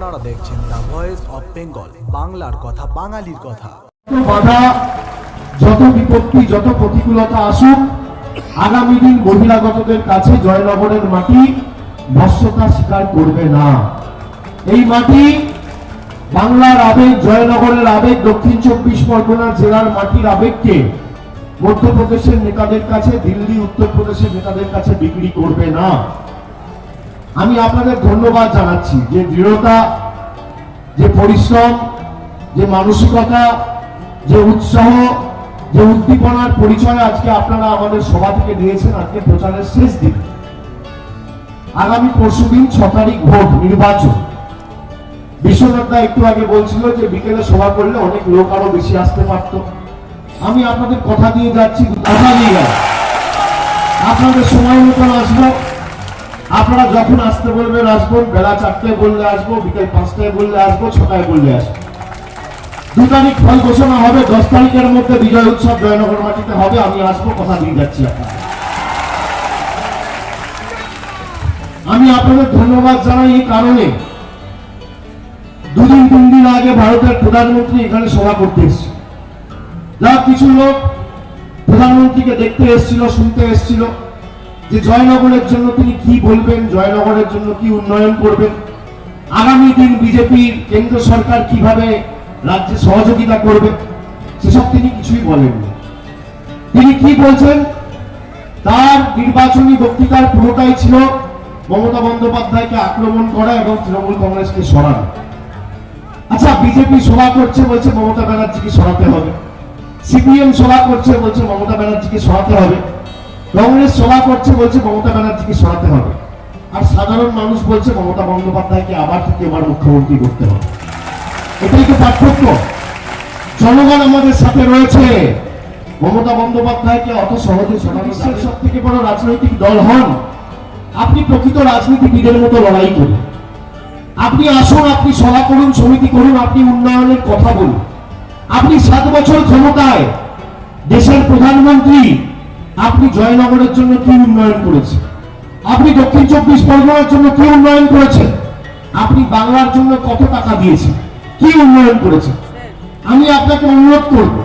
আপনারা দেখছেন the voice of Bengal, বাংলার কথা বাঙালির কথা। বাধা, যত বিপত্তি, যত প্রতিকূলতা আসুক, আগামী দিন বহিরাগতদের কাছে জয়নগরের মাটি ভস্মতা স্বীকার করবে না। এই মাটি বাংলার আবেগ, জয়নগরের আবেগ, দক্ষিণ 24 পরগনা জেলার মাটির আবেগকে মধ্যপ্রদেশের নেতাদের কাছে, দিল্লি, উত্তরপ্রদেশের নেতাদের কাছে বিক্রি করবে না। আমি আপনাদের ধন্যবাদ জানাচ্ছি যে দৃঢ়তা, যে পরিশ্রম, যে মানসিকতা, যে উৎসাহ, যে উদ্দীপনার পরিচয় আজকে আপনারা আমাদের সভা থেকে দিয়েছেন। আজকে প্রচারের শেষ দিন, আগামী পরশুদিন 6 তারিখ ভোট, নির্বাচন। বিশ্বনাথদা একটু আগে বলছিল যে বিকেলে সভা করলে অনেক লোক আরো বেশি আসতে পারত। আমি আপনাদের কথা দিয়ে যাচ্ছি, কথা দিয়ে গেল আপনাদের সময় মতন আসবো। আপনারা যখন আসতে বলবেন আসবেন, বেলা 4টায় বললে আসবো, বিকেল 5টায় বললে আসবো, 6টায় বললে আসবো। 2 তারিখ ফল ঘোষণা হবে, 10 তারিখের মধ্যে বিজয় উৎসব জয়নগর মাটিতে হবে। আমি আসবো, কথা দিয়ে যাচ্ছি আপনাদের। আমি আপনাদের ধন্যবাদ জানাই এই কারণে, 2 দিন 3 দিন আগে ভারতের প্রধানমন্ত্রী এখানে সভা করতে এসেছে। যা কিছু লোক প্রধানমন্ত্রীকে দেখতে এসেছিল, শুনতে এসেছিল যে জয়নগরের জন্য তিনি কি বলবেন, জয়নগরের জন্য কি উন্নয়ন করবেন, আগামী দিন বিজেপির কেন্দ্র সরকার কিভাবে রাজ্যে সহযোগিতা করবে, সেসব তিনি কিছুই বলেননি। তিনি কি বলছেন, তার নির্বাচনী বক্তৃতার পুরোটাই ছিল মমতা বন্দ্যোপাধ্যায়কে আক্রমণ করা এবং তৃণমূল কংগ্রেসকে সরানো। আচ্ছা, বিজেপি সভা করছে, বলছে মমতা ব্যানার্জিকে সরাতে হবে। সিপিএম সভা করছে, বলছে মমতা ব্যানার্জিকে সরাতে হবে। কংগ্রেস সভা করছে, বলছে মমতা ব্যানার্জিকে সরাতে হবে। আর সাধারণ মানুষ বলছে মমতা বন্দ্যোপাধ্যায়কে আবার তৃতীয়বার মুখ্যমন্ত্রী করতে হবে। এটাই তো পার্থক্য। জনগণ আমাদের সাথে রয়েছে। মমতা বন্দ্যোপাধ্যায়কে অত সহজে সরানো, সব থেকে বড় রাজনৈতিক দল হন, আপনি প্রকৃত রাজনীতিবিদের মতো লড়াই করুন। আপনি আসুন, আপনি সভা করুন, সমিতি করুন, আপনি উন্নয়নের কথা বলুন। আপনি 7 বছর ক্ষমতায়, দেশের প্রধানমন্ত্রী, আপনি জয়নগরের জন্য কি উন্নয়ন করেছেন? আপনি দক্ষিণ 24 পরগনার জন্য কি উন্নয়ন করেছেন? আপনি বাংলার জন্য কত টাকা দিয়েছেন, কি উন্নয়ন করেছেন? আমি আপনাকে অনুরোধ করব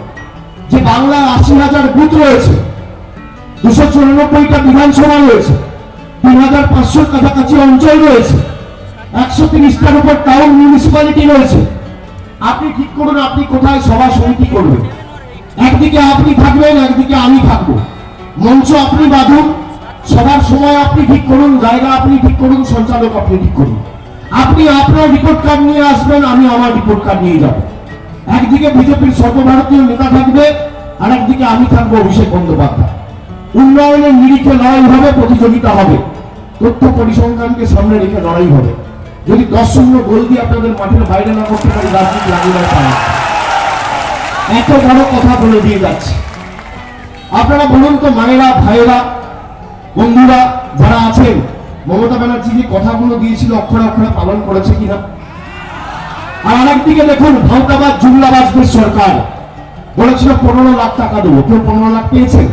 যে বাংলার 80,000 বুথ রয়েছে, 294টা বিধানসভা রয়েছে, 3,500 কাছাকাছি অঞ্চল রয়েছে, 130টার উপর টাউন মিউনিসিপ্যালিটি রয়েছে। আপনি ঠিক করুন আপনি কোথায় সভা সমিতি করবেন। একদিকে আপনি থাকবেন, একদিকে আমি থাকবো। মঞ্চ আপনি বাঁধুন, সবার সময় আপনি ঠিক করুন, জায়গা আপনি ঠিক করুন, সঞ্চালক আপনি ঠিক করুন। আপনি আপনার রিপোর্ট কার্ড নিয়ে আসবেন, আমি আমার রিপোর্ট কার্ড নিয়ে যাব। একদিকে বিজেপির সর্বভারতীয় নেতা থাকবে, আর একদিকে আমি থাকবো অভিষেক বন্দ্যোপাধ্যায়। উন্নয়নের নিরিখে লড়াই হবে, প্রতিযোগিতা হবে, তথ্য পরিসংখ্যানকে সামনে রেখে লড়াই হবে। যদি 10-0 গোল দিয়ে আপনাদের মাঠের বাইরে না করতে পারি, রাজনীতি লাগিয়ে পারে। এত বড় কথা বলে দিয়ে যাচ্ছে। আপনারা বলুন তো, মায়েরা, ভাইয়েরা, বন্ধুরা যারা আছেন, মমতা ব্যানার্জি যে কথাগুলো দিয়েছিল অক্ষরে অক্ষরে পালন করেছে কিনা? আর আরেকদিকে দেখুন, ভাওতাবাজ জুমলাবাজদের সরকার বলেছিল 15 লাখ টাকা দেবো। কেউ 15 লাখ পেয়েছেন?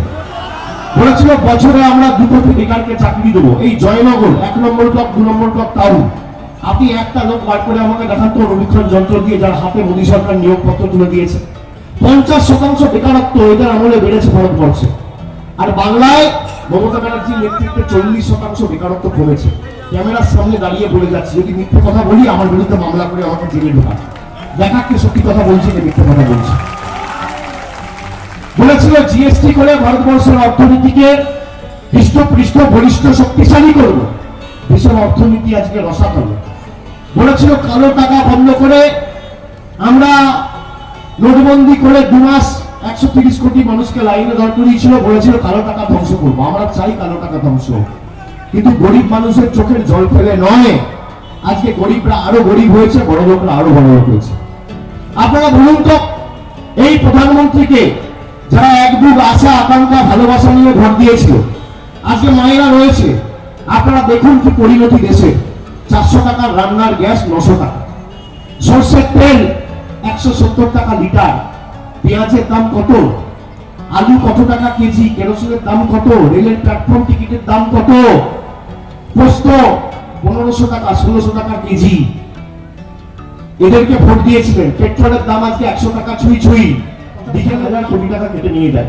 বলেছিল বছরে আমরা 2 কোটি বেকারকে চাকরি দেবো। এই জয়নগর 1 নম্বর ব্লক, 2 নম্বর ব্লক টাউন, আপনি একটা লোক বার করে আমাকে দেখান তো, অনুবীক্ষণ যন্ত্র দিয়ে যার হাতে মোদী সরকার নিয়োগপত্র তুলে দিয়েছে। 50% বেকারত্ব এদের আমলে বেড়েছে ভারতবর্ষে। আর বাংলায় মমতা ব্যানার্জির নেতৃত্বে 40% বেকারত্ব কমেছে। ক্যামেরার সামনে দাঁড়িয়ে বলে যাচ্ছি, যদি মিথ্যে কথা বলি আমার বিরুদ্ধে মামলা করে আমাকে জেলে ঢোকান। দেখাকে সত্যি কথা বলছি যে মিথ্যে কথা বলছি। বলেছিল জিএসটি করে ভারতবর্ষের অর্থনীতিকে হৃষ্টপৃষ্ট, বলিষ্ঠ, শক্তিশালী করব। দেশের অর্থনীতি আজকে রসাতল। বলেছিল কালো টাকা বন্ধ করে, আমরা নোটবন্দি করে 2 মাস 130 কোটি মানুষকে লাইনে দাঁড় করিয়েছিল। বলেছিল কালো টাকা ধ্বংস করবো। আমরা চাই কালো টাকা ধ্বংস, কিন্তু গরিব মানুষের চোখের জল ফেলে নয়। আজকে গরিবরা আরো গরিব হয়েছে, বড় লোকরা আরো বড় লোক হয়েছে। আপনারা বলুন তো, এই প্রধানমন্ত্রীকে যারা এক বুক আশা, আকাঙ্ক্ষা, ভালোবাসা নিয়ে ভোট দিয়েছিল, আজকে মায়েরা রয়েছে। আপনারা দেখুন কি পরিণতি দেশে। 400 টাকার রান্নার গ্যাস 900 টাকা, সর্ষের তেল 170 টাকা লিটার, পেঁয়াজের দাম কত, আলু কত টাকা কেজি, কেরোসিনের দাম কত, রেলের প্ল্যাটফর্ম টিকিটের দাম কত, পোস্ত 1500 টাকা, 1600 টাকা কেজি। এদেরকে ভোট দিয়েছিলেন, পেট্রোলের দাম আজকে 100 টাকা ছুঁই ছুঁই, ডিজেল 1000 কোটি টাকা কেটে নিয়ে যায়।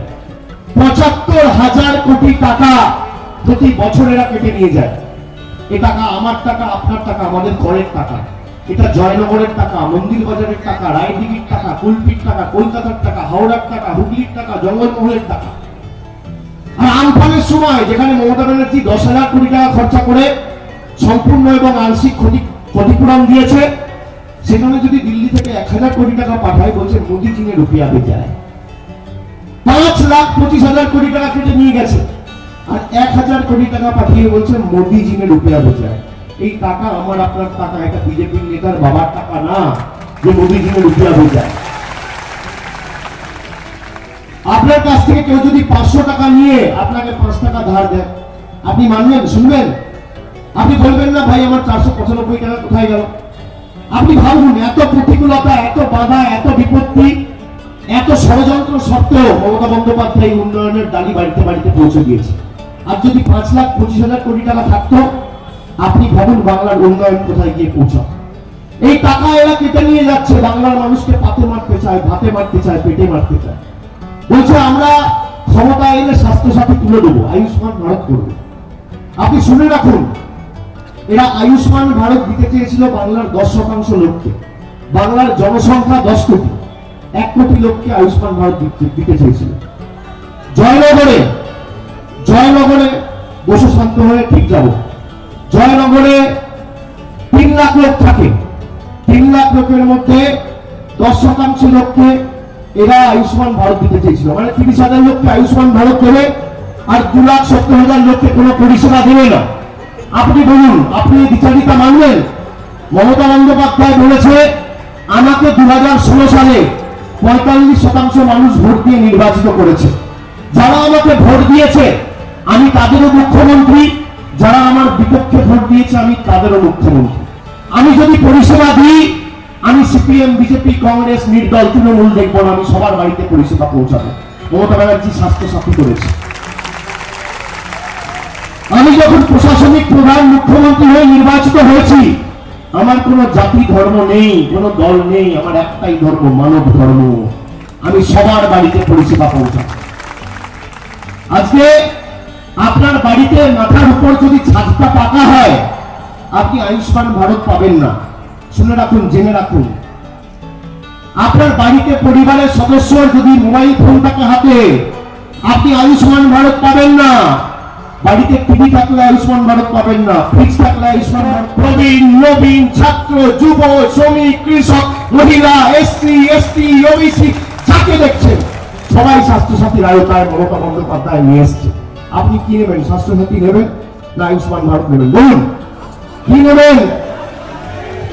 75,000 কোটি টাকা প্রতি বছর এরা কেটে নিয়ে যায়। এ টাকা আমার টাকা, আপনার টাকা, আমাদের করের টাকা। এটা জয়নগরের টাকা, মন্দির বাজারের টাকা, রায়দিঘির টাকা, কুলপির টাকা, কলকাতার টাকা, হাওড়ার টাকা, হুগলির টাকা, জঙ্গলমহলের টাকা। আর আমফানের সময় যেখানে মমতা ব্যানার্জি 10,000 কোটি টাকা খরচা করে সম্পূর্ণ এবং আংশিক ক্ষতিপূরণ দিয়েছে, সেখানে যদি দিল্লি থেকে 1,000 কোটি টাকা পাঠায়, বলছে মোদি जी ने रुपया भेजा है। 5,25,000 কোটি টাকা কেটে নিয়ে গেছে, আর 1,000 কোটি টাকা পাঠিয়ে বলছে মোদি जी ने रुपया भेजा है। এই টাকা আমার আপনার টাকা, এটা বিজেপির নেতার বাবার টাকা না যে মোদি जी ने रुपया भेजा है। আপনার কাছ থেকে কেউ যদি 500 টাকা নিয়ে আপনাকে 5 টাকা ধার দেয়, আপনি মানবেন, শুনবেন? আপনি বলবেন না ভাই আমার 495 টাকা কোথায় গেল? আপনি ভাবুন, এত প্রতিকূলতা, এত বাধা, এত বিপত্তি, এত ষড়যন্ত্র সত্ত্বেও মমতা বন্দ্যোপাধ্যায় উন্নয়নের ডালি বাড়িতে বাড়িতে পৌঁছে দিয়েছে। আর যদি 5,25,000 কোটি টাকা থাকতো, আপনি ভাবুন বাংলার উন্নয়ন কোথায় গিয়ে পৌঁছাত। এই টাকা এরা কেটে নিয়ে যাচ্ছে, বাংলার মানুষকে পাতে মারতে চায়, ভাতে মারতে চায়, পেটে মারতে চায়। বলছে আমরা ক্ষমতা এলে স্বাস্থ্যসাথী তুলে দেবো, আয়ুষ্মান ভারত করবো। আপনি শুনে রাখুন, এরা আয়ুষ্মান ভারত দিতে চেয়েছিল বাংলার 10% লোককে। বাংলার জনসংখ্যা 10 কোটি, 1 কোটি লোককে আয়ুষ্মান ভারত দিতে চেয়েছিল। জয়নগরে বসে শান্ত হয়ে ঠিক যাব। জয়নগরে 3 লাখ লোক থাকে, 3 লাখ লোকের মধ্যে 10% লোককে এরা আয়ুষ্মান ভারত দিতে চেয়েছিল। মানে 30,000 লোককে আয়ুষ্মান ভারত দেবে, আর 2,70,000 লোককে কোনো পরিষেবা দেবে না। আপনি বলুন, আপনি দ্বিচারিতা মানবেন? মমতা বন্দ্যোপাধ্যায় বলেছে আমাকে 2016 সালে 45% মানুষ ভোট দিয়ে নির্বাচিত করেছে। যারা আমাকে ভোট দিয়েছে আমি তাদেরও মুখ্যমন্ত্রী, যারা আমার বিপক্ষে ভোট দিয়েছে আমি তাদেরও মুখ্যমন্ত্রী। আমি যদি পরিষেবা দিই, আমি সিপিএম, বিজেপি, কংগ্রেস, নির্দল, তৃণমূল দেখবো না, আমি সবার বাড়িতে পরিষেবা পৌঁছাবো। মমতা ব্যানার্জি স্বাস্থ্যসাথী করেছে। আমি যখন প্রশাসনিক প্রধান মুখ্যমন্ত্রী হয়ে নির্বাচিত হয়েছি, আমার কোনো জাতি ধর্ম নেই, কোনো দল নেই, আমার একটাই ধর্ম, মানব ধর্ম। আমি সবার বাড়িতে পরিষেবা পৌঁছাবো। আজকে আপনার বাড়িতে মাথার উপর যদি ছাদটা পাকা হয়, আপনি আয়ুষ্মান ভারত পাবেন না। শুনে রাখুন, জেনে রাখুন, আপনার বাড়িতে পরিবারের সদস্যর যদি মোবাইল ফোন থাকে হাতে, আপনি আয়ুষ্মান ভারত পাবেন না। বাড়িতে টিভি থাকলে আয়ুষ্মান ভারত পাবেন না, ফিক্স থাকলে আয়ুষ্মান ভারত। প্রবীণ, নবীন, ছাত্র, যুব, শ্রমিক, কৃষক, মহিলা, এসসি, এসটি, ওবিসি, যাকে দেখছেন সবাই স্বাস্থ্যসাথীর আওতায় মমতা বন্দ্যোপাধ্যায় নিয়ে এসছে। আপনি কি নেবেন? স্বাস্থ্যসাথী নেবেন না আয়ুষ্মান ভারত নেবেন? বলুন, কি নেবেন?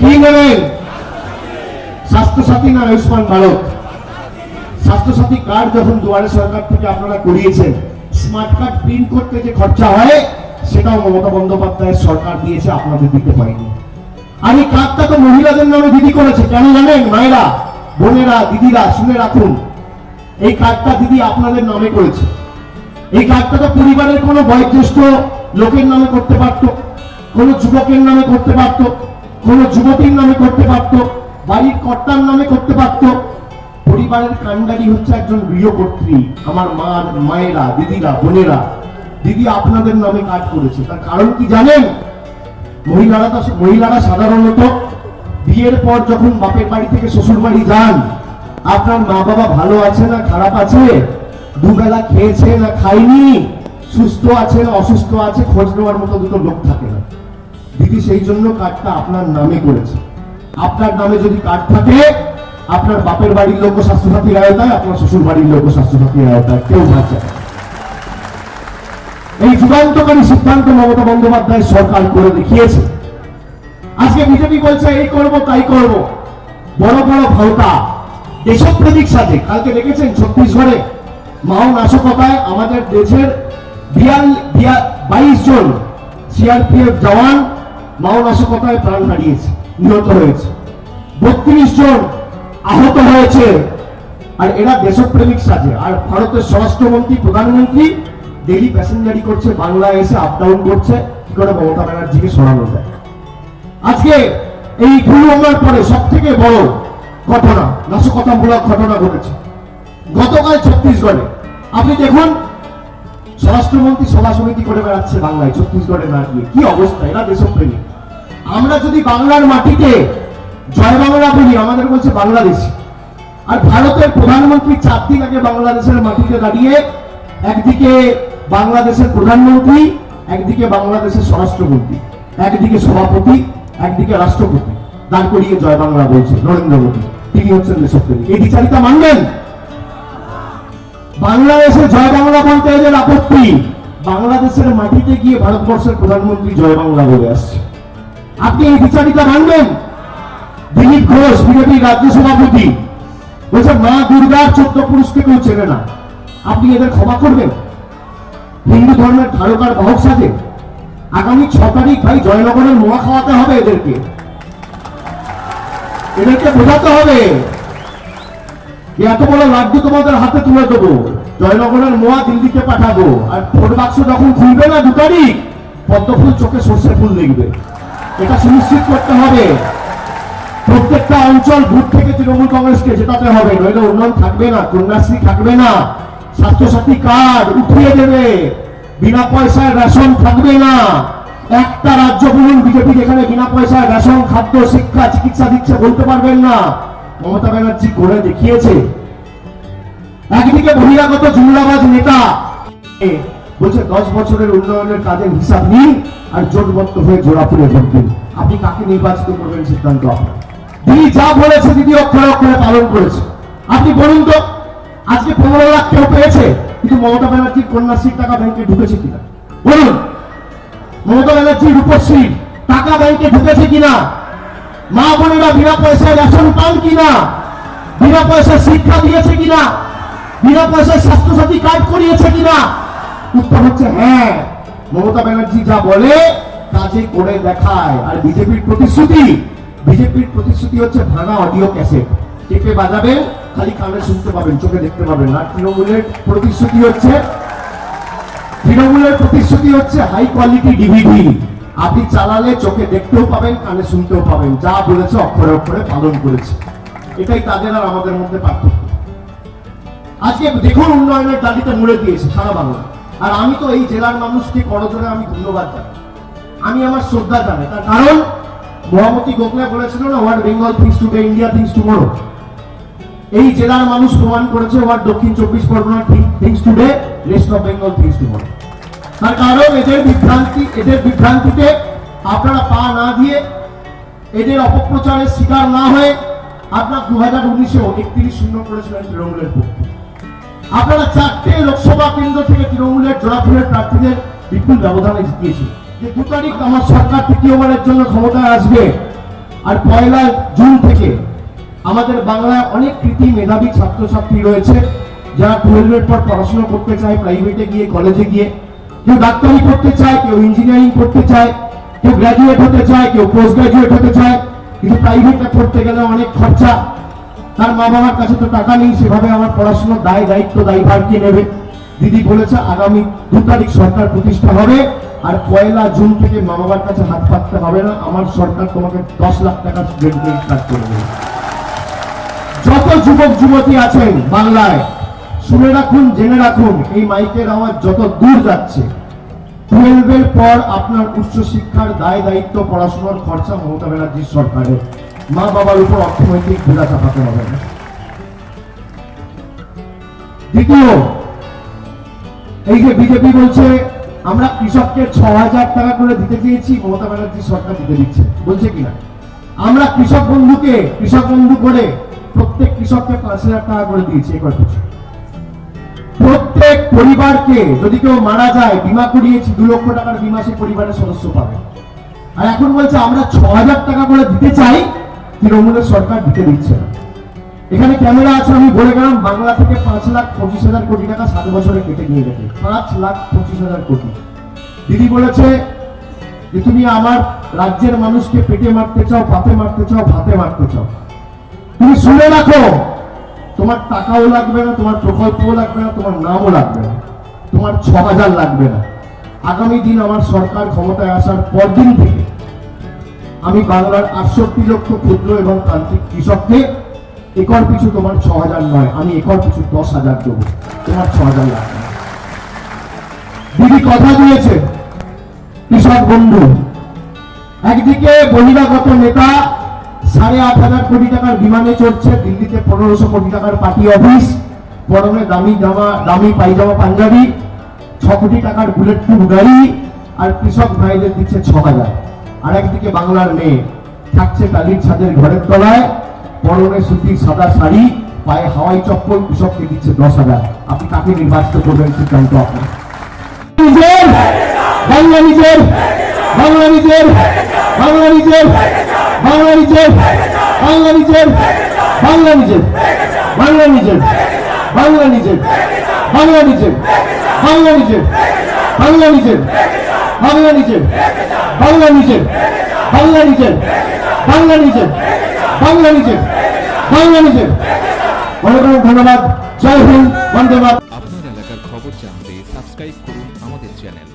কি নেবেন? স্বাস্থ্যসাথী না আয়ুষ্মান ভারত? স্বাস্থ্যসাথী কার্ড যখন দুয়ারে সরকার থেকে আপনারা করিয়েছেন, স্মার্ট কার্ড প্রিন্ট করতে যে খরচা হয়, সেটাও মমতা বন্দ্যোপাধ্যায়ের সরকার দিয়েছে, আপনাদের দিতে পারেনি। আর এই কার্ডটা তো মহিলাদের নামে দিদি করেছে। কেন জানেন? মায়েরা, বোনেরা, দিদিরা, শুনে রাখুন, এই কার্ডটা দিদি আপনাদের নামে করেছে। এই কার্ডটা তো পরিবারের কোনো বয়োজ্যেষ্ঠ লোকের নামে করতে পারতো, কোনো যুবকের নামে করতে পারতো, কোনো যুবতীর নামে করতে পারতো, বাড়ির কর্তার নামে করতে পারতো। পরিবারের কাণ্ডারি হচ্ছে একজন গৃহকর্ত্রী। আমার মায়েরা, দিদিরা, বোনেরা, দিদি আপনাদের নামে কাজ করেছে। তার কারণ কি জানেন? মহিলারা সাধারণত বিয়ের পর যখন বাপের বাড়ি থেকে শ্বশুর বাড়ি যান, আপনার মা বাবা ভালো আছে না খারাপ আছে, দুবেলা খেয়েছে না খায়নি, সুস্থ আছে না অসুস্থ আছে, খোঁজ নেওয়ার মতো দুটো লোক থাকে না। দিদি সেই জন্য কার্ডটা আপনার নামে করেছে। আপনার নামে যদি কার্ড থাকে, আপনার বাপের বাড়ির লোক স্বাস্থ্যসাথীর আওতায়, আপনার শ্বশুর বাড়ির লোক স্বাস্থ্যসাথীর আওতায়, কেউ বাঁচে না। এই যুগান্তকারী সিদ্ধান্ত মমতা বন্দ্যোপাধ্যায় সরকার করে দেখিয়েছে। আজকে বিজেপি বলছে এই করব তাই করব, বড় বড় ভাওতা, দেশপ্রেমিক সাজে। কালকে দেখেছেন ছত্তিশগড়ে মাও নাশকতায় আমাদের দেশের 22 জন সিআরপিএফ জওয়ান মাও নাশকতায় প্রাণ হারিয়েছে, নিহত হয়েছে, 32 জন আহত হয়েছে। আর এরা দেশপ্রেমিক সাজে। আর ভারতের স্বরাষ্ট্রমন্ত্রী, প্রধানমন্ত্রী ডেলি প্যাসেঞ্জারি করছে, বাংলায় এসে আপ ডাউন করছে, কি করে মমতা ব্যানার্জিকে সরানো যায়। আজকে এই পুলওয়ামার পরে সব থেকে বড় ঘটনা, নাশকতামূলক ঘটনা ঘটেছে গতকাল ছত্তিশগড়ে। আপনি দেখুন, স্বরাষ্ট্রমন্ত্রী সভা সমিতি করে বেড়াচ্ছে বাংলায়, ছত্তিশগড়ে না গিয়ে। কি অবস্থা! এরা দেশপ্রেমী। আমরা যদি বাংলার মাটিতে জয় বাংলা বলি, আমাদের বলছে বাংলাদেশ। আর ভারতের প্রধানমন্ত্রী 4 দিন আগে বাংলাদেশের মাটিতে দাঁড়িয়ে একদিকে বাংলাদেশের প্রধানমন্ত্রী, একদিকে বাংলাদেশের স্বরাষ্ট্রমন্ত্রী, একদিকে সভাপতি, একদিকে রাষ্ট্রপতি দাঁড় করিয়ে জয় বাংলা বলছে নরেন্দ্র মোদী। তিনি হচ্ছেন দেশপ্রেমী। এই বিচারিতা মানবেন? বাংলাদেশে জয় বাংলা বলতে এদের আপত্তি, বাংলাদেশের মাটিতে গিয়ে ভারতবর্ষের প্রধানমন্ত্রী জয় বাংলা বলে আসছে। আপনি এই বিচারিতা মানবেন? দিলীপ ঘোষ বিজেপি রাজ্য সভাপতি বলছে মা দুর্গার 14 পুরুষকে কেউ চেনে না। আপনি এদের ক্ষমা করবেন? হিন্দু ধর্মের ধারকার বাহক সাজে। আগামী 6 তারিখ ভাই জয়নগরের মোয়া খাওয়াতে হবে এদেরকে বোঝাতে হবে যে এত বড় লাড্ডু তোমাদের হাতে তুলে দেবো, জয়নগরের মোয়া দিল্লিতে পাঠাবো, আর ভোট বাক্স যখন খুলবে না 2 তারিখ, পদ্মফুল চোখে সর্ষে ফুল দেখবে। এটা সুনিশ্চিত করতে হবে। প্রত্যেকটা অঞ্চল ভোট থেকে তৃণমূল কংগ্রেসকে জেতাতে হবে, নইলে উন্নয়ন থাকবে না, কন্যাশ্রী থাকবে না, স্বাস্থ্যসাথী কার্ড উঠিয়ে দেবে, বিনা পয়সায় রেশন থাকবে না। একটা রাজ্য বলুন বিজেপি যেখানে বিনা পয়সায় রেশন, খাদ্য, শিক্ষা, চিকিৎসা দিচ্ছে বলতে পারবেন না। মমতা ব্যানার্জি করে দেখিয়েছে। একদিকে বহিরাগত জুমলাবাজ নেতা বলছে 10 বছরের উন্নয়নের কাজের হিসাব নিন আর জোটবদ্ধ হয়ে জোড়াফুলে ভোট দিন। আপনি কাকে নির্বাচিত করবেন সিদ্ধান্ত আপনার। দিদি যা বলেছে দিদি অক্ষরে অক্ষরে পালন করেছে। আপনি বলুন তো, আজকে 15 লাখ কেউ পেয়েছে, কিন্তু মমতা ব্যানার্জির কন্যাশ্রীর টাকা ব্যাংকে ঢুকেছে কিনা বলুন? মমতা ব্যানার্জির রূপশ্রীর টাকা ব্যাংকে ঢুকেছে কিনা? মা বোনেরা বিনা পয়সায় রেশন পান কিনা? বিনা পয়সায় শিক্ষা দিয়েছে কিনা? বিনা পয়সায় স্বাস্থ্যসাথী কার্ড করিয়েছে কিনা? উত্তর হচ্ছে হ্যাঁ। মমতা ব্যানার্জি যা বলে কাজে করে দেখায়। আর বিজেপির প্রতিশ্রুতি হচ্ছে ভাঙা অডিও ক্যাসেট, টেপে বাজাবেন, খালি কানে শুনতে পাবেন, চোখে দেখতে পাবেন না। তৃণমূলের প্রতিশ্রুতি হচ্ছে হাই কোয়ালিটি ডিভিডি, আপনি চালালে চোখে দেখতেও পাবেন, কানে শুনতেও পাবেন। যা বলেছে অক্ষরে অক্ষরে পালন করেছে। এটাই তাদের আর আমাদের মধ্যে পার্থক্য। আজকে দেখুন উন্নয়নের দাবিতে মুড়ে দিয়েছে সারা বাংলা। আর আমি তো এই জেলার মানুষকে করজোড়ে আমি ধন্যবাদ জানাই, আমি আমার শ্রদ্ধা জানাই। তার কারণ মহামতি গোখলে বলেছিল না, what Bengal things today India things tomorrow. এই জেলার মানুষ প্রমাণ করেছে হোয়াট দক্ষিণ 24 Pargana things today rest of Bengal things tomorrow. তার কারণ এদের বিভ্রান্তিতে আপনারা পা না দিয়ে, এদের অপপ্রচারের শিকার না হয়ে আপনারা 2019-এ 31-0 করেছিলেন তৃণমূলের পক্ষে। আপনারা 4টে লোকসভা কেন্দ্র থেকে তৃণমূলের জোড়াফুলের প্রার্থীদের বিপুল ব্যবধানে জিতিয়েছিলেন। যে 2 তারিখ আমার সরকার তৃতীয়বারের জন্য ক্ষমতায় আসবে, আর 1 জুন থেকে আমাদের বাংলায় অনেক কৃতি মেধাবী ছাত্রছাত্রী রয়েছে যারা 12-এর পর পড়াশোনা করতে চায়, প্রাইভেটে গিয়ে, কলেজে গিয়ে। কেউ ডাক্তারি করতে চায়, কেউ ইঞ্জিনিয়ারিং করতে চায়, কেউ গ্র্যাজুয়েট হতে চায়, কেউ পোস্ট গ্র্যাজুয়েট হতে চায়। কিন্তু প্রাইভেটে পড়তে গেলে অনেক খরচা, তার মা বাবার কাছে তো টাকা নেই, সেভাবে আমার পড়াশোনার দায়ভার কে নেবে? দিদি বলেছে আগামী 2 তারিখ সরকার প্রতিষ্ঠা হবে, আর 1 জুন থেকে মা বাবার কাছে হাত পাততে হবে না। আমার সরকার তোমাকে 10 লাখ টাকা স্টুডেন্ট ক্রেডিট কার্ড করে দেবে। যত যুবক যুবতী আছেন বাংলায়, শুনে রাখুন, জেনে রাখুন, এই মাইকের আওয়াজ যত দূর যাচ্ছে, 12-এর পর আপনার উচ্চশিক্ষার দায়িত্ব, পড়াশোনার খরচা মমতা ব্যানার্জির সরকারের। মা বাবার উপর অর্থনৈতিক বোঝা চাপাতে হবে না। দ্বিতীয়, এই যে বিজেপি বলছে আমরা কৃষককে 6,000 টাকা করে দিতে চেয়েছি, মমতা ব্যানার্জি সরকার দিতে দিচ্ছে, বলছে কিনা? আমরা কৃষক বন্ধু করে প্রত্যেক কৃষককে 5,000 টাকা করে দিয়েছি। এবার প্রত্যেক পরিবারকে যদি কেউ মারা যায় বীমা করিয়েছি, 2 লক্ষ টাকার বীমা সে পরিবারের সদস্য পাবে। আর এখন বলছে আমরা 6,000 টাকা করে দিতে চাই, তৃণমূলের সরকার দিতে দিচ্ছে না। এখানে ক্যামেরা আছে, আমি বলে গেলাম বাংলা থেকে 5,25,000 কোটি টাকা 7 বছরে কেটে নিয়ে গেছে। 5,25,000 কোটি। দিদি বলেছে যে তুমি আমার রাজ্যের মানুষকে পেটে মারতে চাও, পাতে মারতে চাও, ভাতে মারতে চাও। তুমি শুনে রাখো, তোমার টাকাও লাগবে না, তোমার প্রকল্পও লাগবে না, তোমার নামও লাগবে না, তোমার 6,000 লাগবে না। আগামী দিন আমার সরকার ক্ষমতায় আসার পরদিন থেকে আমি বাংলার 68 লক্ষ ক্ষুদ্র এবং প্রান্তিক কৃষককে একর পিছু তোমার 6,000 নয়, আমি একর পিছু 10,000 দেবো, তোমার 6,000 লাগবে না। দিদি কথা দিয়েছে কৃষক বন্ধু, একদিকে বহিরাগত নেতা 8,500 কোটি টাকার বিমানে চড়ছে, দিল্লিতে 1500 কোটি টাকার পার্টি অফিস, পরনে দামি জামা, দামি পায়জামা পাঞ্জাবি, 6 কোটি টাকার বুলেট প্রুফ গাড়ি, আর কৃষক ভাইদের দিচ্ছে 6,000। আর একদিকে বাংলার মেয়ে থাকছে টালির ছাদের ঘরের তলায়, পরনে সুতির সাদা শাড়ি, পায়ে হাওয়াই চপ্পল, কৃষককে দিচ্ছে 10,000। আপনি কাকে নির্বাচিত করবেন সিদ্ধান্ত আপনার। নিজের বাংলা, নিজের বাংলা, নিজের বাংলা, নিজের বাংলা, নিজের বাংলা, নিজের বাংলা, নিজের বাংলা, নিজের বাংলা, নিজের বাংলা, নিজের বাংলা, নিজের বাংলা, নিজের বাংলা, নিজের বাংলা, নিজের বাংলা, নিজের বাংলা, নিজের বাংলা, নিজের বাংলা, নিজের। অনেক অনেক ধন্যবাদ। জয় হিন্দ, বন্দে মাতরম। আপনার এলাকার খবর জানতে সাবস্ক্রাইব করুন আমাদের চ্যানেল।